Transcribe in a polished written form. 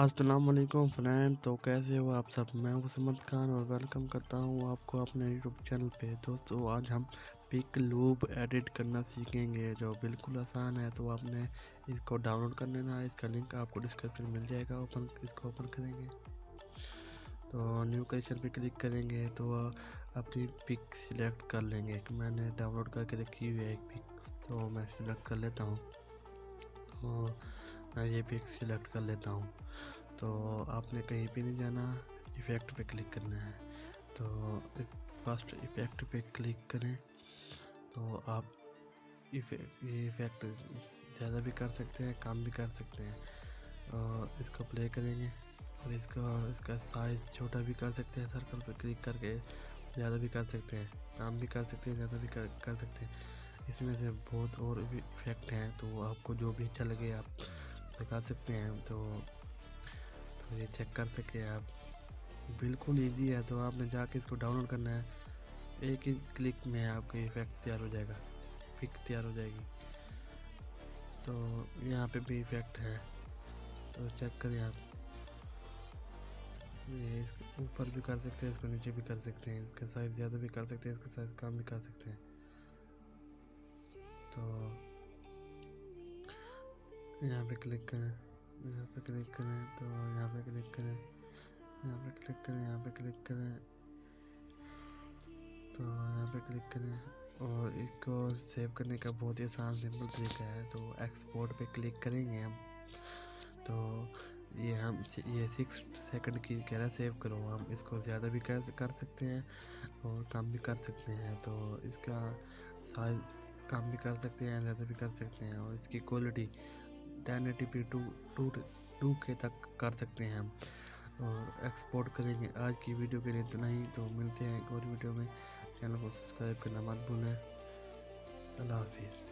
अस्सलाम वालेकुम फ्रेंड। तो कैसे हो आप सब। मैं हूं सम्मद खान और वेलकम करता हूं आपको अपने यूट्यूब चैनल पे। दोस्तों आज हम पिक लूप एडिट करना सीखेंगे जो बिल्कुल आसान है। तो आपने इसको डाउनलोड कर लेना। इसका लिंक आपको डिस्क्रिप्शन में मिल जाएगा। इसको ओपन करेंगे तो न्यू कलेक्शन पे क्लिक करेंगे तो अपनी पिक सिलेक्ट कर लेंगे। मैंने डाउनलोड करके रखी हुई है एक पिक, तो मैं सिलेक्ट कर लेता हूँ। तो मैं ये पिक सिलेक्ट कर लेता हूँ। तो आपने कहीं भी नहीं जाना, इफ़ेक्ट पे क्लिक करना है। तो फर्स्ट इफ़ेक्ट पे क्लिक करें तो आप ये इफ़ेक्ट ज़्यादा भी कर सकते हैं, कम भी कर सकते हैं। और इसको प्ले करेंगे और इसका साइज़ छोटा भी कर सकते हैं। सर्कल पे क्लिक करके ज़्यादा भी कर सकते हैं, कम भी कर सकते हैं, ज़्यादा भी कर सकते हैं। इसमें से बहुत और भी इफ़ेक्ट हैं, तो आपको जो भी अच्छा लगे आप लगा सकते हैं। तो ये चेक कर सके आप। बिल्कुल इजी है। तो आपने जाके इसको डाउनलोड करना है। एक ही क्लिक में आपका इफ़ेक्ट तैयार हो जाएगा, पिक तैयार हो जाएगी। तो यहाँ पे भी इफ़ेक्ट है, तो चेक करें आप। ये इसको ऊपर भी कर सकते हैं, इसको नीचे भी कर सकते हैं, इसका साइज़ ज़्यादा भी कर सकते हैं, इसका साइज़ कम भी कर सकते हैं। तो यहाँ पे क्लिक करें, यहाँ पे क्लिक करें, तो यहाँ पे क्लिक करें, यहाँ पे क्लिक करें, यहाँ पे क्लिक करें, तो यहाँ पे क्लिक करें। और इसको सेव करने का बहुत ही आसान सिंपल तरीका है। तो एक्सपोर्ट पे क्लिक करेंगे हम। तो ये 6 सेकंड की कह रहा सेव करो। हम इसको ज़्यादा भी कर सकते हैं और कम भी कर सकते हैं। तो इसका साइज कम भी कर सकते हैं, ज़्यादा भी कर सकते हैं। और इसकी क्वालिटी 1080p 2K तक कर सकते हैं हम। और एक्सपोर्ट करेंगे। आज की वीडियो के लिए इतना ही। तो मिलते हैं एक और वीडियो में। चैनल को सब्सक्राइब करना मत भूलें। अल्लाह हाफिज़।